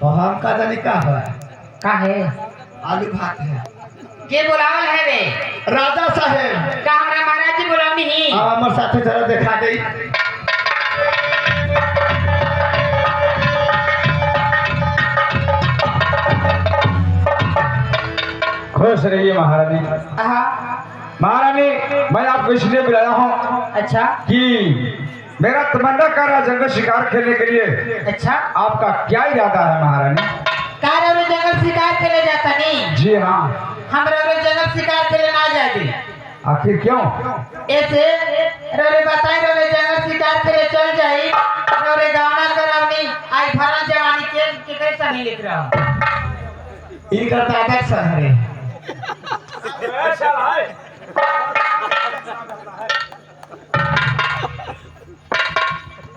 और हम का जाने का है का है आलू भात है। के बुलावल है वे राजा साहेब का हमरा महाराज जी बुलावनी ही हमारे साथे जरा देखा दे। खुश रहिए महारानी। आहा महारानी मैं आपको इसलिए बुलाया हूँ अच्छा कि मेरा तमन्ना कर रहा जंगल शिकार खेलने के लिए। अच्छा आपका क्या इरादा है महारानी? कार और जंगल शिकार खेले जाता नहीं जी हाँ। हमरा और जंगल शिकार खेले ना जाती आखिर क्यों? ऐसे रे बताई रे जंगल शिकार खेले चल जाई रे गाना करावनी आई भरा जवानी के कैसा नहीं लिख रहा हूं इनका दादा सहरे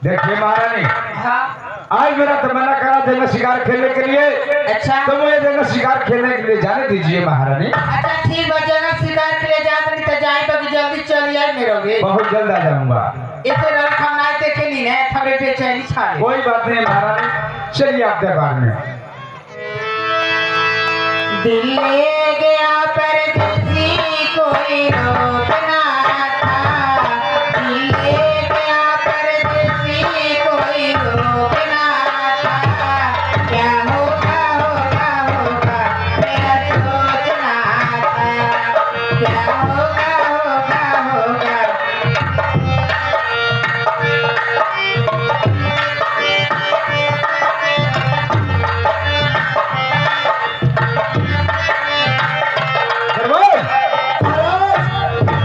देखिए महारानी हाँ आज मेरा तमन्ना करा जंगल शिकार खेलने के लिए। अच्छा तो मुझे जंगल शिकार खेलने के लिए जाने दीजिए महारानी। अच्छा ठीक है जंगल शिकार के लिए जाते नहीं तो जाए तो जल्दी चल जाए मेरे बहुत जल्द आ जाऊंगा। इसे रखा ना देखे नहीं है थोड़े बेचैनी छाड़े कोई बात नहीं महारानी, चलिए आप दरबार में। दिल ले गया परदेसी कोई रोक ना था दिल ले गया परदेसी कोई रोक ना था क्या होगा होगा होगा मेरा सोचना था क्या होगा होगा होगा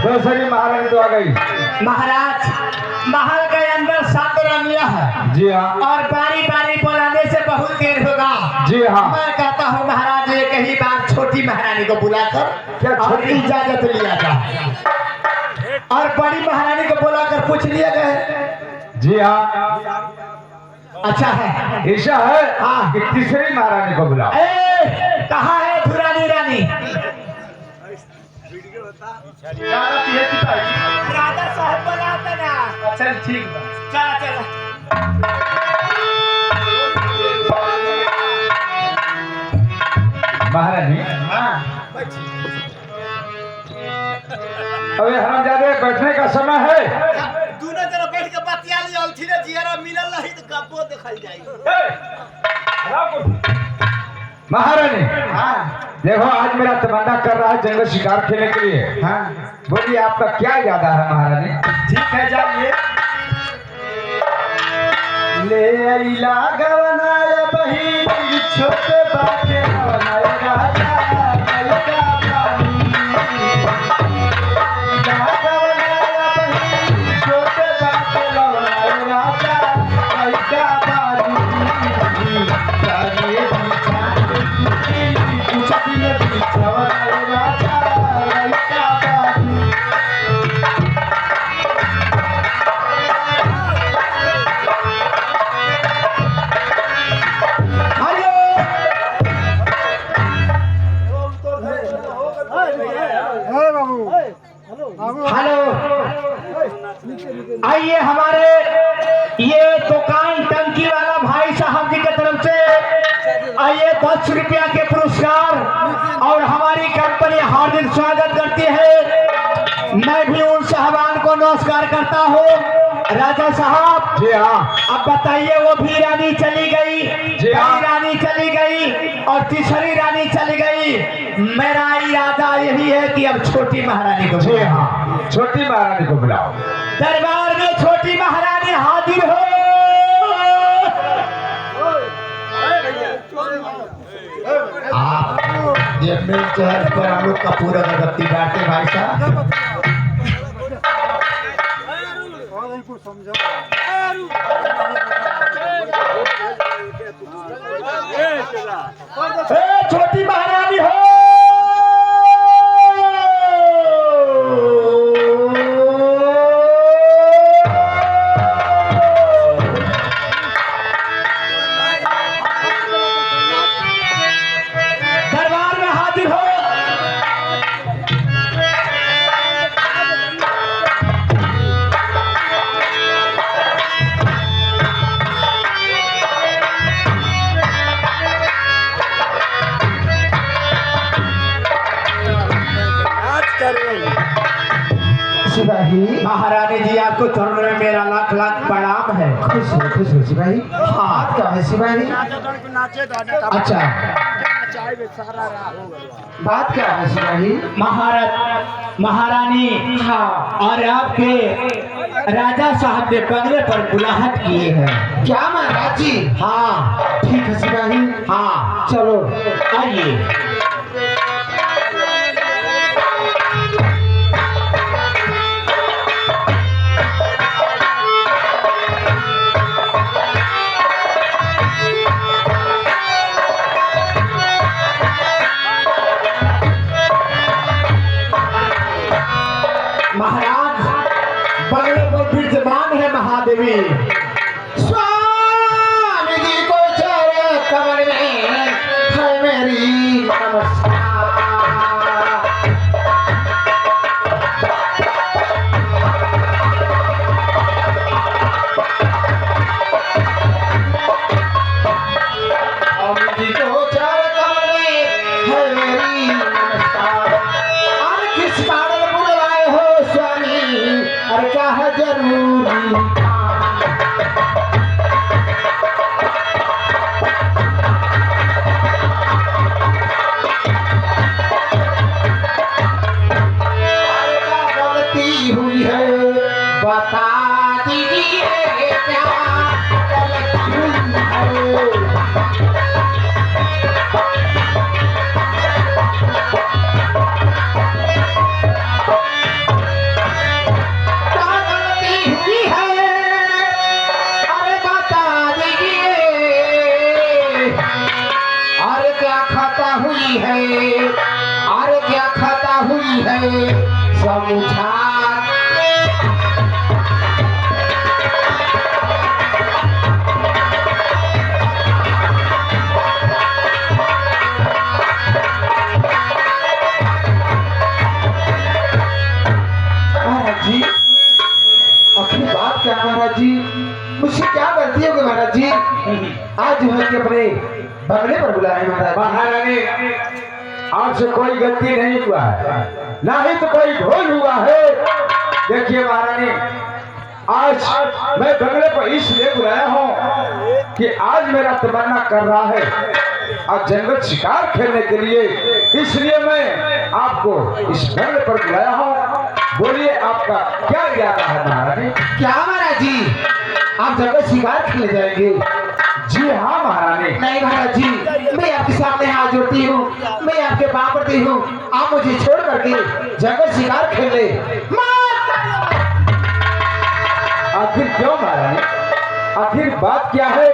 दूसरी महारानी तो आ गई। महाराज महल के अंदर 7 रानियां है जी हाँ। और बारी बारी बुलाने से बहुत देर होगा। जी हाँ। मैं कहता हूँ महाराज एक ही बार छोटी महारानी को बुलाकर क्या और छोटी? इजाजत लिया जाए और बड़ी महारानी को बुलाकर पूछ लिया गए। जी हाँ। अच्छा है ऐसा है हाँ। कि तीसरी महारानी को बुलाओ। कहाँ है धुरानी रानी? राजा साहब बुलाते ना। चल ठीक चला चला महारानी। हाँ अबे हरामजादे बैठने का समय है। दोनों जरा बैठ के बतिया लिया उठिले जियारा मिलल नहीं तो कबो देखल जाई। महारानी हाँ देखो आज मेरा तमन्ना कर रहा है जंगल शिकार खेलने के लिए। हाँ बोलिए आपका क्या इरादा है महारानी? ठीक है जाइए। ले अइला गवनाया बही छोटे बाके गवनाया राजा ललका पानी ला गवनाया बही छोटे बाके गवनाया राजा ललका पानी जाने बिछा दिन बिछवाया राजा ललका पानी। हेलो आइए हमारे ये दुकान टंकी वाला भाई साहब जी की तरफ से आइए 10 रुपया के पुरस्कार और हमारी कंपनी हार्दिक स्वागत करती है। मैं भी उन साहबान को नमस्कार करता हूँ। राजा साहब जी हाँ। अब बताइए वो भी रानी चली गई, जी हाँ। बड़ी रानी चली गई और तीसरी रानी चली गई। मेरा इरादा यही है कि अब छोटी महारानी को जी हाँ छोटी महारानी को बुलाओ। दरबार में छोटी महारानी हाजिर हो। आप ये मिर्च है पर आलू का पूरा अगरबत्ती डालते भाई साहब। छोटी महारानी हो। दरबार में हाजिर हो। सिपाही महारानी जी आपको चरणों में मेरा लाख लाख प्रणाम है। खुश हो सिपाही। बात क्या है सिपाही? अच्छा बात क्या है सिपाही? महारानी हाँ और आपके राजा साहब ने बंगले पर बुलाहट किए हैं। क्या महाराज जी? हाँ ठीक है सिपाही। हाँ चलो आइए। महाराज बंगले पर विद्यमान है महादेवी। स्वामी जी को चरण कमल में है मेरी नमस्कार। स्वामी जी को चरण कमल में है मेरी नमस्कार। अरे किस कारण बुलवाए हो स्वामी? अरे क्या है जरूरी गलती हुई है बता दीजिए क्या गलती हुई है? क्या गलती हुई है? अरे बता दीजिए। अरे क्या खता हुई है? अरे क्या खता हुई है? समझा महाराज जी। आखिर बात क्या महाराज जी? मुझसे क्या गलती होगी महाराज जी? आज जो है कि अपने बंगले पर बुलाए महाराज। महारानी आपसे कोई गलती नहीं हुआ है, ना ही तो कोई भूल हुआ है। देखिए महारानी, आज मैं बंगले पर इसलिए बुलाया हूँ कि आज मेरा तमन्ना कर रहा है आज जंगल शिकार खेलने के लिए, इसलिए मैं आपको इस बंगले पर बुलाया हूँ। बोलिए आपका क्या इरादा है महारानी? क्या महाराज जी? आप जगह शिकार खेलने जाएंगे? जी हाँ महारानी। नहीं महाराज जी, मैं आपके सामने हाथ जोड़ती हूँ, मैं आपके पाँव पड़ती हूँ। आप मुझे छोड़ करके जगह शिकार खेलने आखिर क्यों महारानी? आखिर बात क्या है?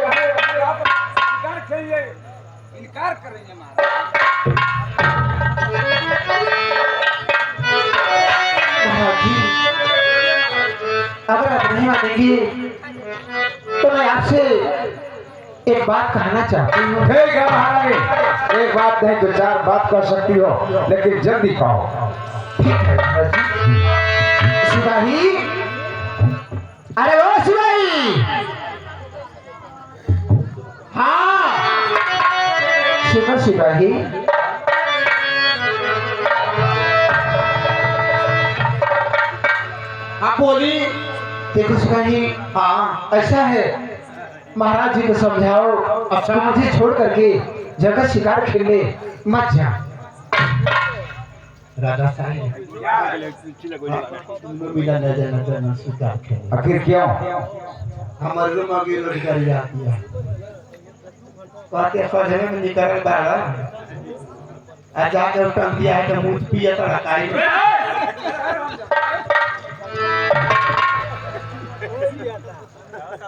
इनकार करेंगे महाराज। महाराज जी, अगर आप नहीं मानेंगे तो मैं आपसे एक बात कहना चाहती हूँ। ठीक है महारानी, एक बात नहीं तो चार बात कर सकती हो, लेकिन जल्दी कहो। ठीक है महाराज जी। सिपाही, अरे ओ सिपाही। हाँ सुनो सिपाही, आप बोली। देखो सिपाही, हाँ ऐसा है, महाराज जी को समझाओ अच्छा। कि मुझे छोड़ करके जगह शिकार खेलने मत जा। राजा साहब मिला नजर नजर न शिकार खेले। आखिर क्यों? हमारे रूम में गिर कर जाती है। पाके सजने में निकल बाड़ा। आज जाके उठन दिया है तो मुझ पिया तो रखाई।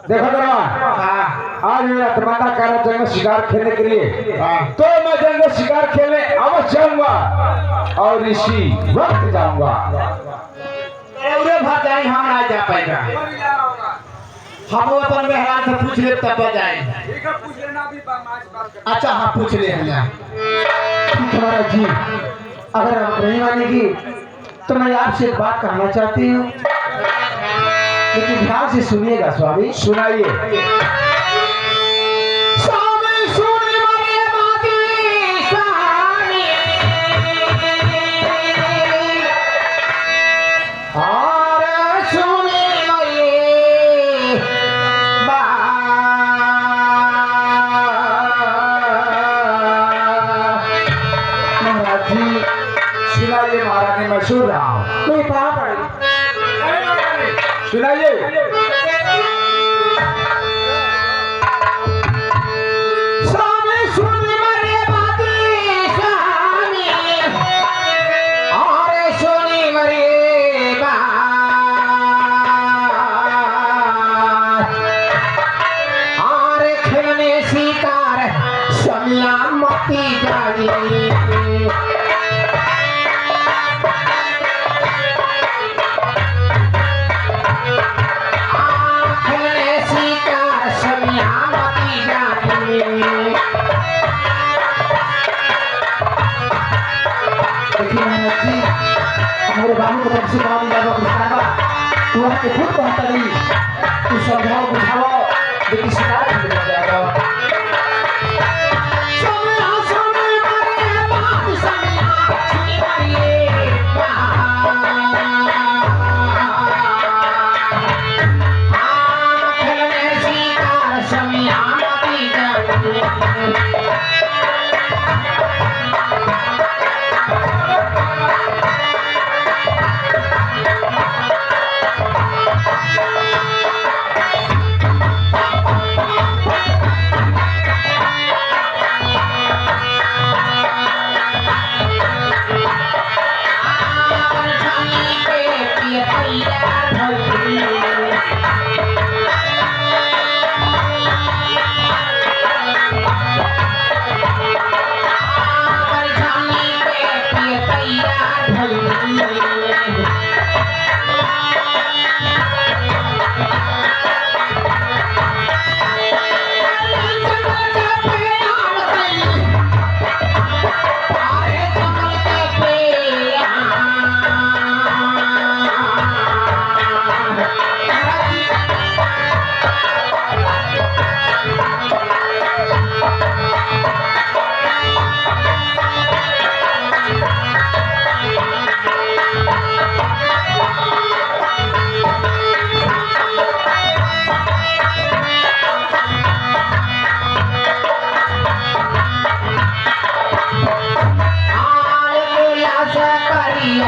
देखो जरा, हाँ आज मेरा तमन्ना कर रहा जंगल शिकार खेलने के लिए, हाँ। तो मैं जंगल शिकार खेलने अवश्य जाऊंगा और इसी वक्त जाऊंगा। एवरे भजाई हम ना जा पाएगा। हम अपन मेहरान से पूछ ले तब जाएंगे। ठीक है, पूछ लेना अभी बात कर। अच्छा हाँ पूछ ले हम। महाराज जी, अगर आप नहीं मानेगी तो मैं आपसे एक बात कहना चाहती हूँ, लेकिन ध्यान से सुनिएगा स्वामी। सुनाइए। स्वामी सुन मेरे बाती कहानी। मैं सुन रहा हूँ। कोई कहाँ पड़ेगी सुनाइए। स्वामी सुनी मरे बाती स्वामी और सुनी मरे बात और खेलने शिकार समिया मती जागी हमारे बाबू को तरफ से काम लगा बुझावा तू आके खुद कहता नहीं तू समझाओ बुझाओ लेकिन शिकार नहीं कर जाएगा समझा समझ मारे बात समझा सुनी मारे खेलने शिकार समझा मती जाए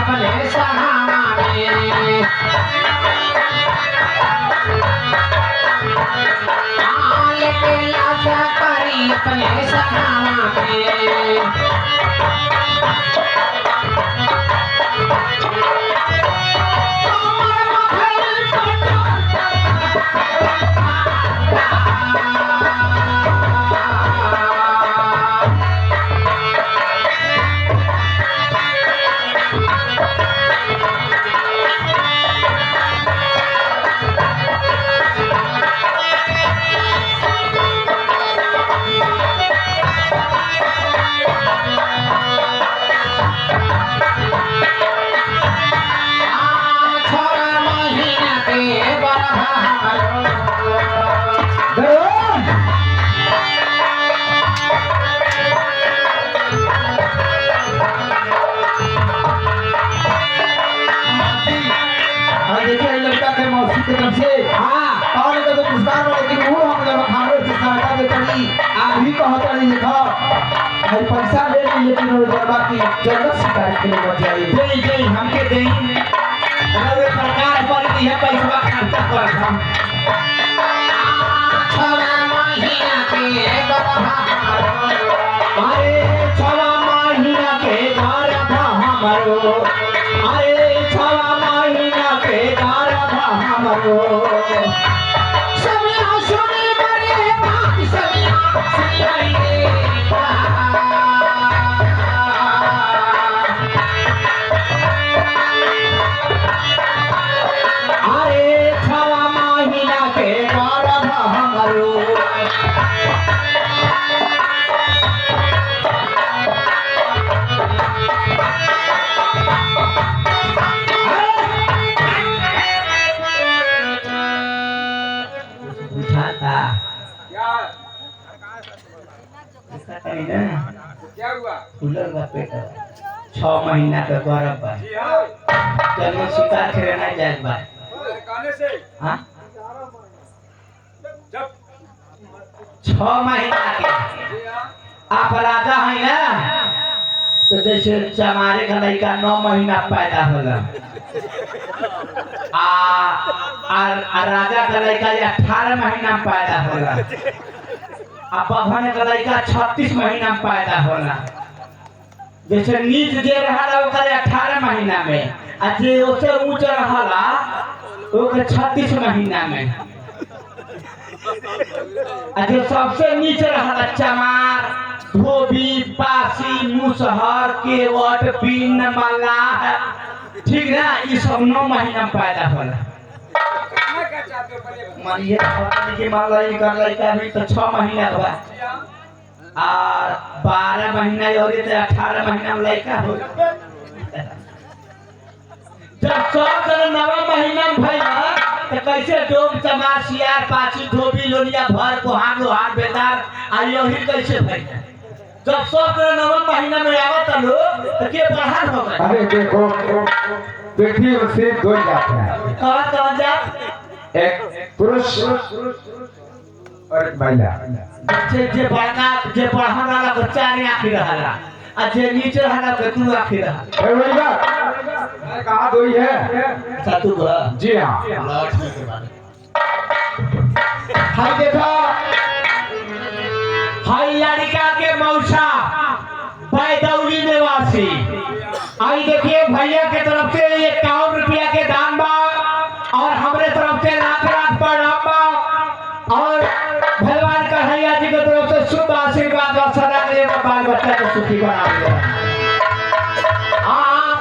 अपने सहारे आल के लाशा करी अपने सहारे पैसा ले लेकिन बाकी जगत शिकायत के लिए जाइए दे हमके दे अरे सरकार पर दिया पैसा खर्चा कर हम छवा महीना के गरभा अरे छवा महीना के गरभा हमरो अरे छवा महीना के गरभा हमरो समिया सुनी मरे बात समिया सुनी क्या हुआ? कूलर का पेट 6 महीना का गौरव बा चलो शिकार खेले ना जाए बा कहने से हाँ जब 6 महीना के आप राजा है ना तो जैसे चमारे का लड़का 9 महीना पैदा होला आ राजा का लड़का 18 महीना में पैदा होला आ बभन का लड़का 36 महीना में पैदा होला। जैसे नीच जे रहला ओकर 18 महीना में आ जे ओसे ऊंच रहला ओकर 36 महीना में आ जो सबसे नीचे रहला चमार धोबी पासी मुसहर केवट पिन मल्लाह ठीक ना ये सब 9 महीना में पैदा होला। मानिए के मान लो कर लड़का भी तो 6 महीना का बा आ 12 महीना और 18 महीना में लड़का हो। जब 9 महीना में भइला तो कैसे डोम चमार सियार पाची धोबी लोनिया भर कोहान लोहार बेदार आ यही कैसे भइला। जब 9 महीना में आवत लो तो के बाहर हो गए। अरे देखो पृथ्वी से 2 जाते हैं, कौन जा एक पुरुष और एक महिला। जे बड़का जे बढ़न वाला बच्चा ने आखिर रहला आ जे नीचे रहला के तू आखिर रहा। ए भैया मैं कहा 2 ही है सातु बा जी हाँ। हाय देखा हाय लड़का के मौसा बैदौली निवासी आई देखिए भैया के तरफ से 51 रुपया के दान बा और हमरे तरफ से लाख प्रणाम बा और भगवान कन्हैया जी के तरफ से शुभ आशीर्वाद और सदा के बाल बच्चा को सुखी बना दे।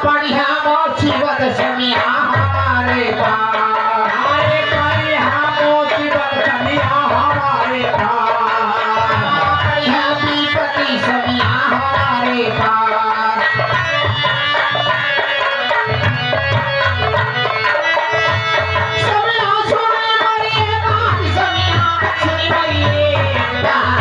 बढ़िया मुसीबत समिया हमारे पास अरे बढ़िया मुसीबत समिया हमारे पास बढ़िया विपत्ति समिया हमारे पास समिया सुने मरिए बात समिया सुनी मरिए बात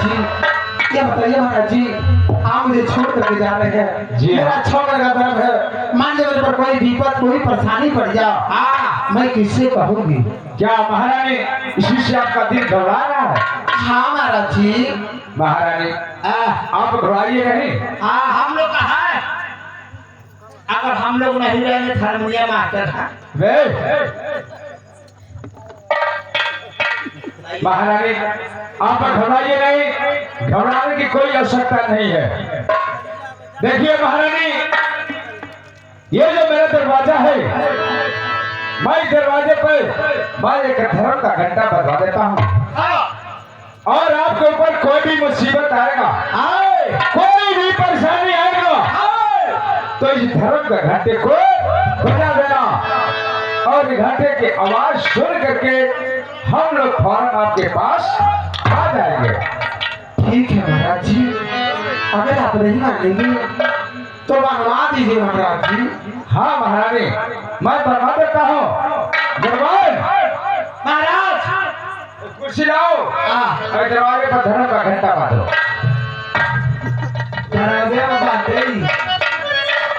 बताइए महाराज जी आप मुझे छोड़ करके जा रहे हैं जी मेरा छोड़ का दर्द है। मान लीजिए मेरे पर कोई विपद कोई परेशानी पड़ जाओ हाँ मैं किससे कहूँगी। क्या महारानी इसी से आपका दिल घबरा रहा है? हाँ महाराज जी। महारानी आप घबराइए नहीं। हाँ हम लोग का है अगर हम लोग नहीं रहेंगे हारमोनियम मास्टर था महारानी आप घबराइए नहीं, घबराने की कोई आवश्यकता नहीं है। देखिए महारानी ये जो मेरा दरवाजा है मैं इस दरवाजे पर मैं एक धर्म का घंटा बजा देता हूँ और आपके ऊपर कोई भी मुसीबत आएगा कोई भी परेशानी आएगा तो इस धर्म का घंटे को बजा देना और घंटे की आवाज सुन करके हम लोग फौरन आपके पास आ जाएंगे। ठीक है महाराज जी अगर आप नहीं मानेंगे तो बनवा दीजिए महाराज जी। हाँ महारानी मैं बनवा देता हूँ। दरबार महाराज कुर्सी लाओ और दरवाजे पर धर्म का घंटा बांधो। महाराज